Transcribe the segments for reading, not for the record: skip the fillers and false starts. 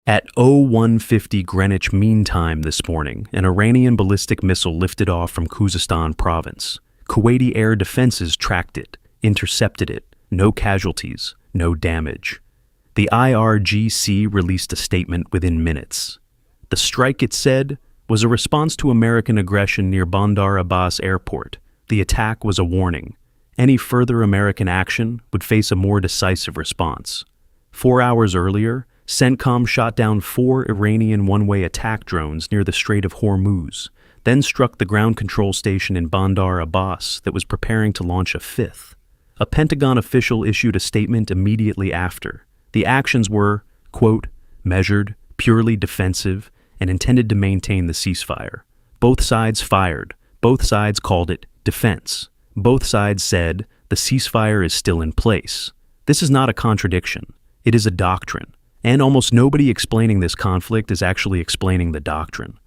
At 0150 Greenwich Mean Time this morning, an Iranian ballistic missile lifted off from Khuzestan Province. Kuwaiti air defenses tracked it, intercepted it. No casualties, no damage. The IRGC released a statement within minutes. The strike, it said, was a response to American aggression near Bandar Abbas airport. The attack was a warning. Any further American action would face a more decisive response. 4 hours earlier, CENTCOM shot down 4 Iranian one-way attack drones near the Strait of Hormuz, then struck the ground control station in Bandar Abbas that was preparing to launch a 5th. A Pentagon official issued a statement immediately after. The actions were, quote, measured, purely defensive, and intended to maintain the ceasefire. Both sides fired. Both sides called it defense. Both sides said the ceasefire is still in place. This is not a contradiction. It is a doctrine. And almost nobody explaining this conflict is actually explaining the doctrine.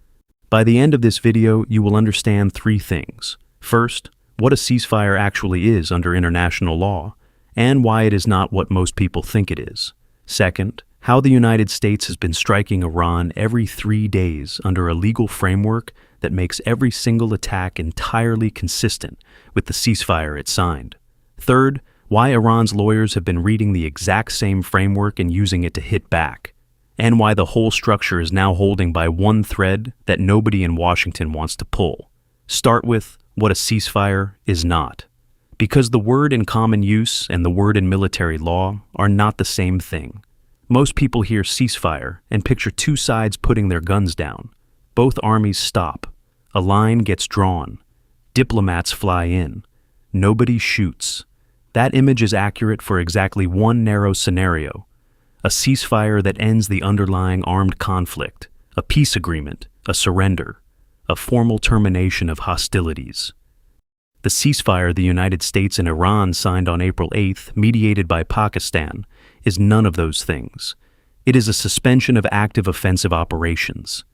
By the end of this video, you will understand 3 things. First, what a ceasefire actually is under international law, and why it is not what most people think it is. Second, how the United States has been striking Iran every 3 days under a legal framework that makes every single attack entirely consistent with the ceasefire it signed. Third, why Iran's lawyers have been reading the exact same framework and using it to hit back, and why the whole structure is now holding by one thread that nobody in Washington wants to pull. Start with what a ceasefire is not. Because the word in common use and the word in military law are not the same thing. Most people hear ceasefire and picture 2 sides putting their guns down. Both armies stop. A line gets drawn. Diplomats fly in. Nobody shoots. That image is accurate for exactly one narrow scenario. A ceasefire that ends the underlying armed conflict. A peace agreement. A surrender. A formal termination of hostilities. The ceasefire the United States and Iran signed on April 8th, mediated by Pakistan, is none of those things. It is a suspension of active offensive operations.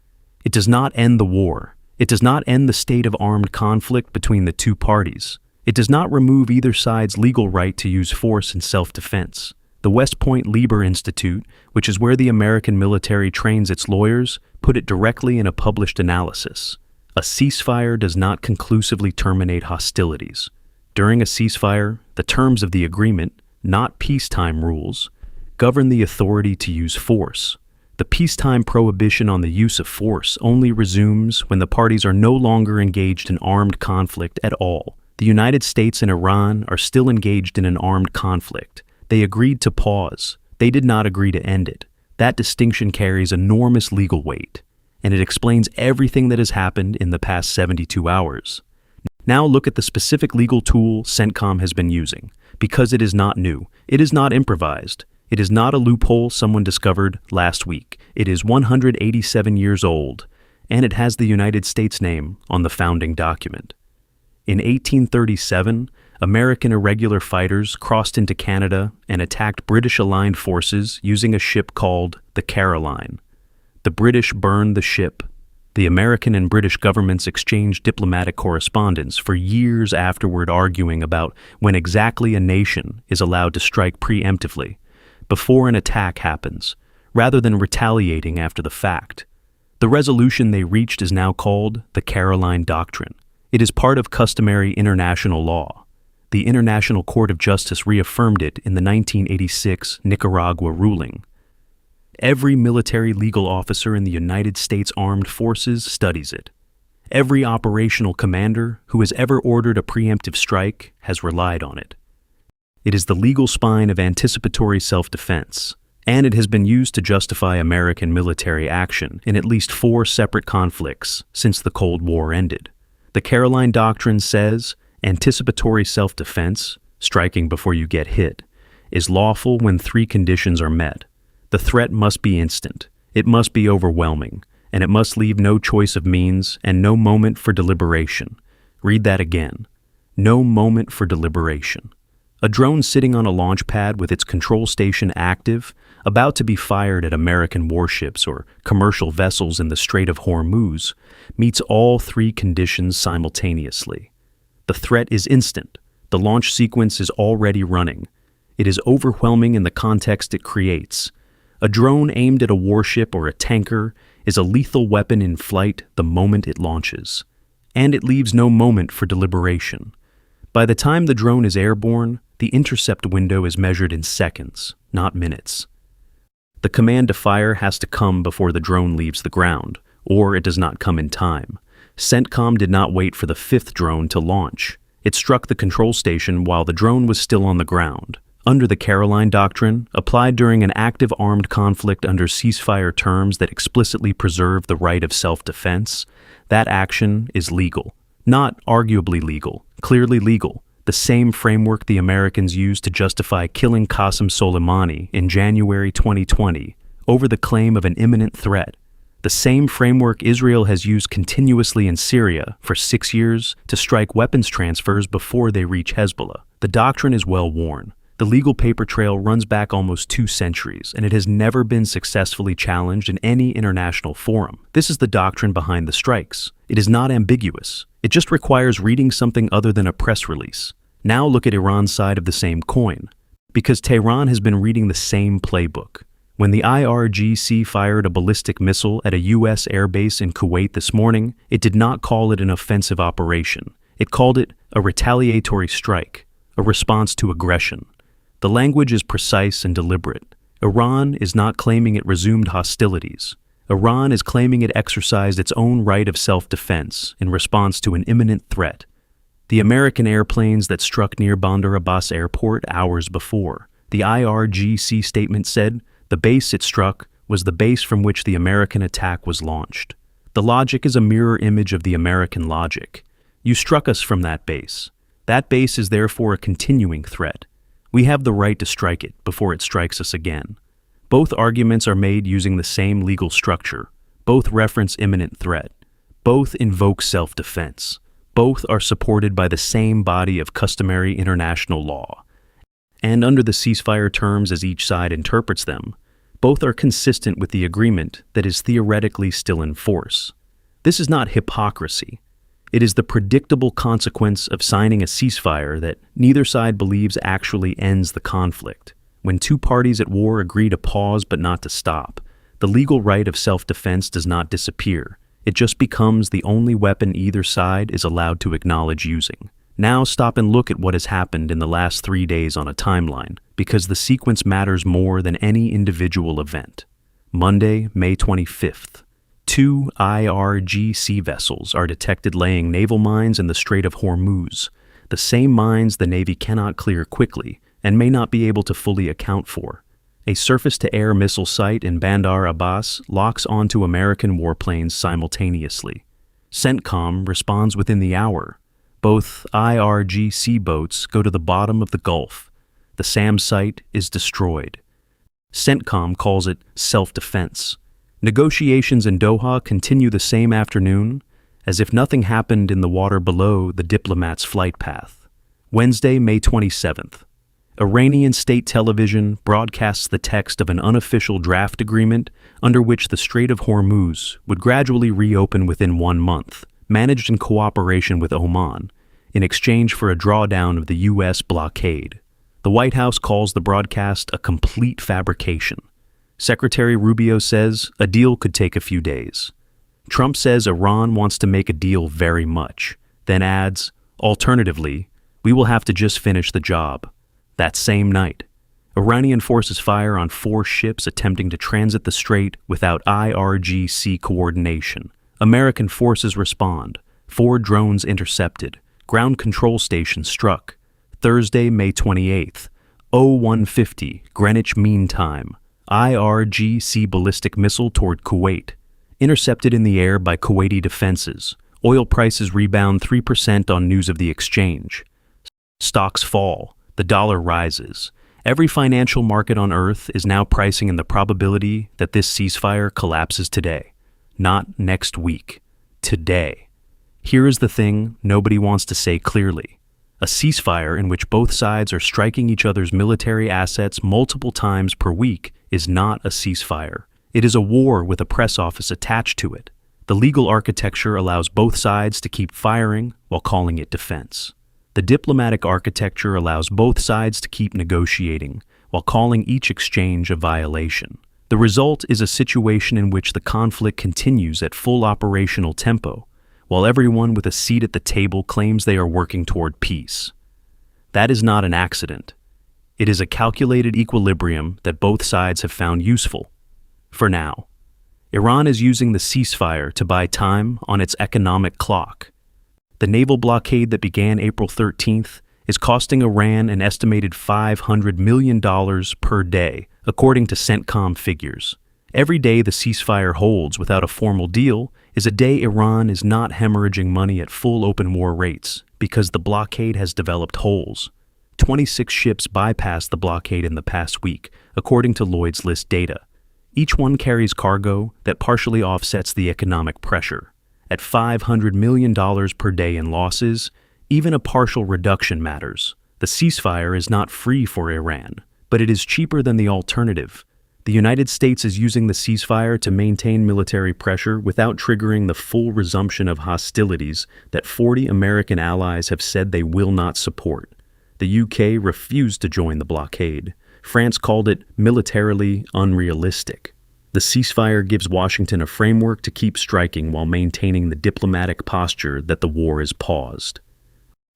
It does not end the war. It does not end the state of armed conflict between the 2 parties. It does not remove either side's legal right to use force in self-defense. The West Point Lieber Institute, which is where the American military trains its lawyers, put it directly in a published analysis. A ceasefire does not conclusively terminate hostilities. During a ceasefire, the terms of the agreement, not peacetime rules, govern the authority to use force. The peacetime prohibition on the use of force only resumes when the parties are no longer engaged in armed conflict at all. The United States and Iran are still engaged in an armed conflict. They agreed to pause. They did not agree to end it. That distinction carries enormous legal weight, and it explains everything that has happened in the past 72 hours. Now look at the specific legal tool CENTCOM has been using, because it is not new. It is not improvised. It is not a loophole someone discovered last week. It is 187 years old, and it has the United States name on the founding document. In 1837, American irregular fighters crossed into Canada and attacked British-aligned forces using a ship called the Caroline. The British burned the ship. The American and British governments exchanged diplomatic correspondence for years afterward, arguing about when exactly a nation is allowed to strike preemptively, before an attack happens, rather than retaliating after the fact. The resolution they reached is now called the Caroline Doctrine. It is part of customary international law. The International Court of Justice reaffirmed it in the 1986 Nicaragua ruling. Every military legal officer in the United States Armed Forces studies it. Every operational commander who has ever ordered a preemptive strike has relied on it. It is the legal spine of anticipatory self-defense, and it has been used to justify American military action in at least 4 separate conflicts since the Cold War ended. The Caroline Doctrine says anticipatory self-defense, striking before you get hit, is lawful when 3 conditions are met. The threat must be instant, it must be overwhelming, and it must leave no choice of means and no moment for deliberation. Read that again. No moment for deliberation. A drone sitting on a launch pad with its control station active, about to be fired at American warships or commercial vessels in the Strait of Hormuz, meets all 3 conditions simultaneously. The threat is instant. The launch sequence is already running. It is overwhelming in the context it creates. A drone aimed at a warship or a tanker is a lethal weapon in flight the moment it launches, and it leaves no moment for deliberation. By the time the drone is airborne, the intercept window is measured in seconds, not minutes. The command to fire has to come before the drone leaves the ground, or it does not come in time. CENTCOM did not wait for the fifth drone to launch. It struck the control station while the drone was still on the ground. Under the Caroline Doctrine, applied during an active armed conflict under ceasefire terms that explicitly preserve the right of self-defense, that action is legal. Not arguably legal, clearly legal. The same framework the Americans used to justify killing Qasem Soleimani in January 2020 over the claim of an imminent threat. The same framework Israel has used continuously in Syria for 6 years to strike weapons transfers before they reach Hezbollah. The doctrine is well worn. The legal paper trail runs back almost 2 centuries, and it has never been successfully challenged in any international forum. This is the doctrine behind the strikes. It is not ambiguous. It just requires reading something other than a press release. Now look at Iran's side of the same coin, because Tehran has been reading the same playbook. When the IRGC fired a ballistic missile at a U.S. airbase in Kuwait this morning, it did not call it an offensive operation. It called it a retaliatory strike, a response to aggression. The language is precise and deliberate. Iran is not claiming it resumed hostilities. Iran is claiming it exercised its own right of self-defense in response to an imminent threat. The American airplanes that struck near Bandar Abbas airport hours before. The IRGC statement said the base it struck was the base from which the American attack was launched. The logic is a mirror image of the American logic. You struck us from that base. That base is therefore a continuing threat. We have the right to strike it before it strikes us again. Both arguments are made using the same legal structure. Both reference imminent threat. Both invoke self-defense. Both are supported by the same body of customary international law. And under the ceasefire terms as each side interprets them, both are consistent with the agreement that is theoretically still in force. This is not hypocrisy. It is the predictable consequence of signing a ceasefire that neither side believes actually ends the conflict. When two parties at war agree to pause but not to stop, the legal right of self-defense does not disappear. It just becomes the only weapon either side is allowed to acknowledge using. Now stop and look at what has happened in the last 3 days on a timeline, because the sequence matters more than any individual event. Monday, May 25th. 2 IRGC vessels are detected laying naval mines in the Strait of Hormuz, the same mines the Navy cannot clear quickly and may not be able to fully account for. A surface-to-air missile site in Bandar Abbas locks onto American warplanes simultaneously. CENTCOM responds within the hour. Both IRGC boats go to the bottom of the Gulf. The SAM site is destroyed. CENTCOM calls it self-defense. Negotiations in Doha continue the same afternoon, as if nothing happened in the water below the diplomat's flight path. Wednesday, May 27th. Iranian state television broadcasts the text of an unofficial draft agreement under which the Strait of Hormuz would gradually reopen within 1 month, managed in cooperation with Oman, in exchange for a drawdown of the U.S. blockade. The White House calls the broadcast a complete fabrication. Secretary Rubio says a deal could take a few days. Trump says Iran wants to make a deal very much, then adds, alternatively, we will have to just finish the job. That same night, Iranian forces fire on 4 ships attempting to transit the strait without IRGC coordination. American forces respond. 4 drones intercepted. Ground control station struck. Thursday, May 28th, 0150 Greenwich Mean Time. IRGC ballistic missile toward Kuwait. Intercepted in the air by Kuwaiti defenses. Oil prices rebound 3% on news of the exchange. Stocks fall. The dollar rises. Every financial market on Earth is now pricing in the probability that this ceasefire collapses today. Not next week. Today. Here is the thing nobody wants to say clearly. A ceasefire in which both sides are striking each other's military assets multiple times per week is not a ceasefire. It is a war with a press office attached to it. The legal architecture allows both sides to keep firing while calling it defense. The diplomatic architecture allows both sides to keep negotiating while calling each exchange a violation. The result is a situation in which the conflict continues at full operational tempo, while everyone with a seat at the table claims they are working toward peace. That is not an accident. It is a calculated equilibrium that both sides have found useful. For now, Iran is using the ceasefire to buy time on its economic clock. The naval blockade that began April 13th is costing Iran an estimated $500 million per day, according to CENTCOM figures. Every day the ceasefire holds without a formal deal is a day Iran is not hemorrhaging money at full open war rates because the blockade has developed holes. 26 ships bypassed the blockade in the past week, according to Lloyd's List data. Each one carries cargo that partially offsets the economic pressure. At $500 million per day in losses, even a partial reduction matters. The ceasefire is not free for Iran, but it is cheaper than the alternative. The United States is using the ceasefire to maintain military pressure without triggering the full resumption of hostilities that 40 American allies have said they will not support. The UK refused to join the blockade. France called it militarily unrealistic. The ceasefire gives Washington a framework to keep striking while maintaining the diplomatic posture that the war is paused.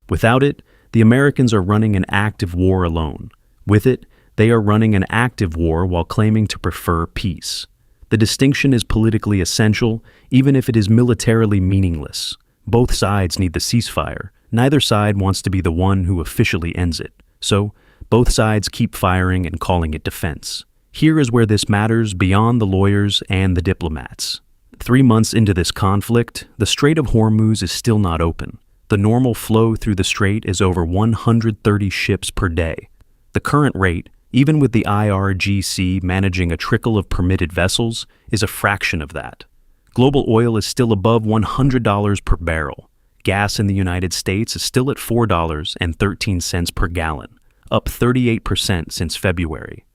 Without it, the Americans are running an active war alone. With it, they are running an active war while claiming to prefer peace. The distinction is politically essential, even if it is militarily meaningless. Both sides need the ceasefire. Neither side wants to be the one who officially ends it. So, both sides keep firing and calling it defense. Here is where this matters beyond the lawyers and the diplomats. 3 months into this conflict, the Strait of Hormuz is still not open. The normal flow through the strait is over 130 ships per day. The current rate, even with the IRGC managing a trickle of permitted vessels, is a fraction of that. Global oil is still above $100 per barrel. Gas in the United States is still at $4.13 per gallon, up 38% since February.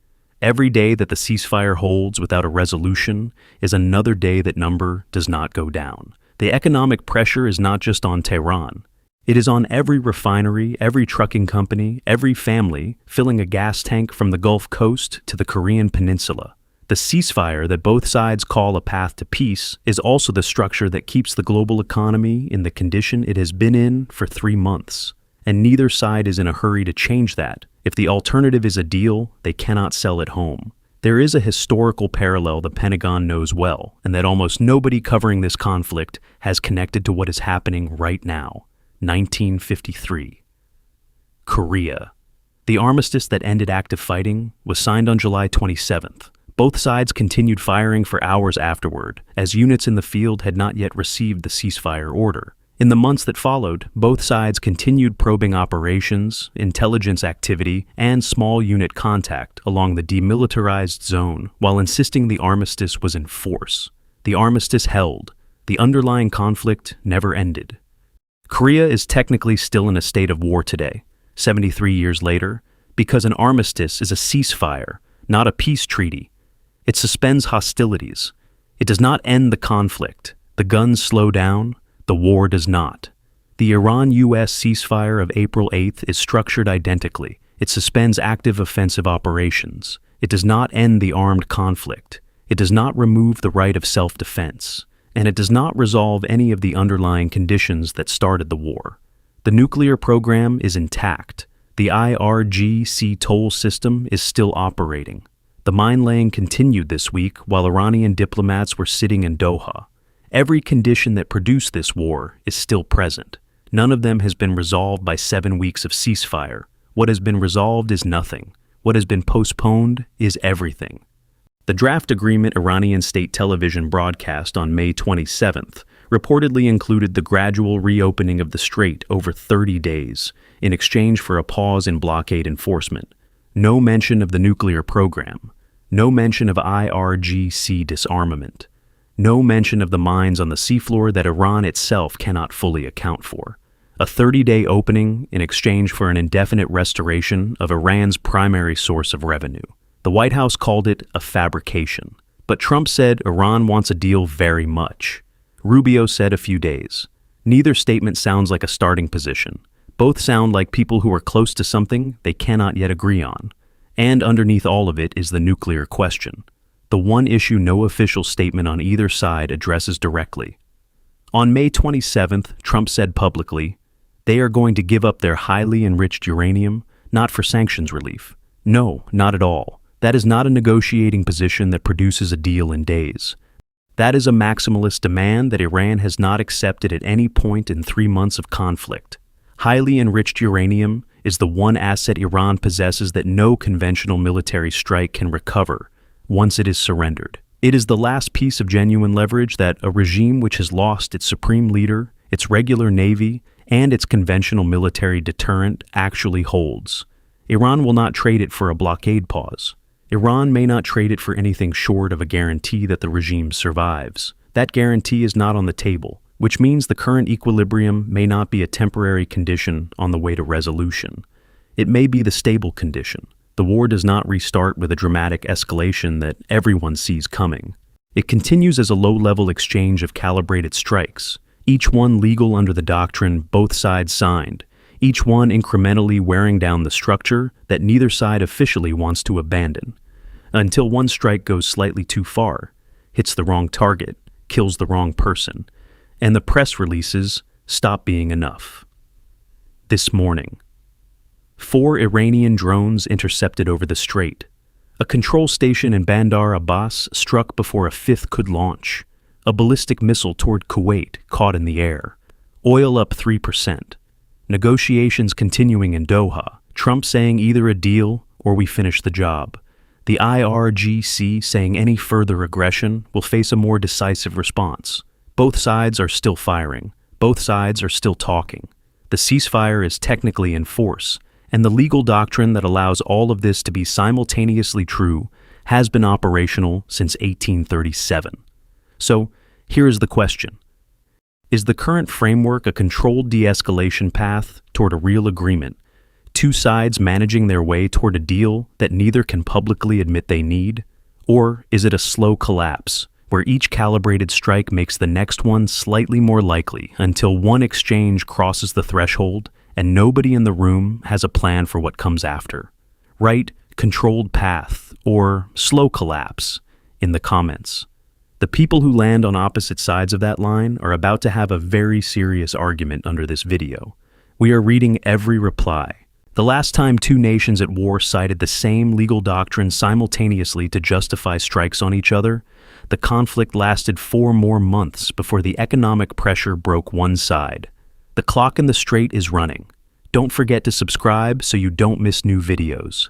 Every day that the ceasefire holds without a resolution is another day that number does not go down. The economic pressure is not just on Tehran. It is on every refinery, every trucking company, every family filling a gas tank from the Gulf Coast to the Korean Peninsula. The ceasefire that both sides call a path to peace is also the structure that keeps the global economy in the condition it has been in for 3 months. And neither side is in a hurry to change that. If the alternative is a deal, they cannot sell it home. There is a historical parallel the Pentagon knows well, and that almost nobody covering this conflict has connected to what is happening right now. 1953. Korea. The armistice that ended active fighting was signed on July 27th. Both sides continued firing for hours afterward, as units in the field had not yet received the ceasefire order. In the months that followed, both sides continued probing operations, intelligence activity, and small unit contact along the demilitarized zone while insisting the armistice was in force. The armistice held. The underlying conflict never ended. Korea is technically still in a state of war today, 73 years later, because an armistice is a ceasefire, not a peace treaty. It suspends hostilities. It does not end the conflict. The guns slow down. The war does not. The Iran-US ceasefire of April 8th is structured identically. It suspends active offensive operations. It does not end the armed conflict. It does not remove the right of self-defense. And it does not resolve any of the underlying conditions that started the war. The nuclear program is intact. The IRGC toll system is still operating. The mine-laying continued this week while Iranian diplomats were sitting in Doha. Every condition that produced this war is still present. None of them has been resolved by 7 weeks of ceasefire. What has been resolved is nothing. What has been postponed is everything. The draft agreement Iranian state television broadcast on May 27th reportedly included the gradual reopening of the strait over 30 days in exchange for a pause in blockade enforcement. No mention of the nuclear program. No mention of IRGC disarmament. No mention of the mines on the seafloor that Iran itself cannot fully account for. A 30-day opening in exchange for an indefinite restoration of Iran's primary source of revenue. The White House called it a fabrication. But Trump said Iran wants a deal very much. Rubio said a few days. Neither statement sounds like a starting position. Both sound like people who are close to something they cannot yet agree on. And underneath all of it is the nuclear question. the one issue no official statement on either side addresses directly. On May 27th, Trump said publicly, they are going to give up their highly enriched uranium, not for sanctions relief. No, not at all. That is not a negotiating position that produces a deal in days. That is a maximalist demand that Iran has not accepted at any point in 3 months of conflict. Highly enriched uranium is the one asset Iran possesses that no conventional military strike can recover once it is surrendered. It is the last piece of genuine leverage that a regime which has lost its supreme leader, its regular navy, and its conventional military deterrent actually holds. Iran will not trade it for a blockade pause. Iran may not trade it for anything short of a guarantee that the regime survives. That guarantee is not on the table, which means the current equilibrium may not be a temporary condition on the way to resolution. It may be the stable condition. The war does not restart with a dramatic escalation that everyone sees coming. It continues as a low-level exchange of calibrated strikes, each one legal under the doctrine both sides signed, each one incrementally wearing down the structure that neither side officially wants to abandon, until one strike goes slightly too far, hits the wrong target, kills the wrong person, and the press releases stop being enough. This morning, 4 Iranian drones intercepted over the strait. A control station in Bandar Abbas struck before a 5th could launch. A ballistic missile toward Kuwait caught in the air. Oil up 3%. Negotiations continuing in Doha. Trump saying either a deal or we finish the job. The IRGC saying any further aggression will face a more decisive response. Both sides are still firing. Both sides are still talking. The ceasefire is technically in force, and the legal doctrine that allows all of this to be simultaneously true has been operational since 1837. So, here is the question. Is the current framework a controlled de-escalation path toward a real agreement, 2 sides managing their way toward a deal that neither can publicly admit they need? Or is it a slow collapse, where each calibrated strike makes the next one slightly more likely until one exchange crosses the threshold and nobody in the room has a plan for what comes after? Write controlled path or slow collapse in the comments. The people who land on opposite sides of that line are about to have a very serious argument under this video. We are reading every reply. The last time 2 nations at war cited the same legal doctrine simultaneously to justify strikes on each other, the conflict lasted 4 more months before the economic pressure broke one side. The clock in the strait is running. Don't forget to subscribe so you don't miss new videos.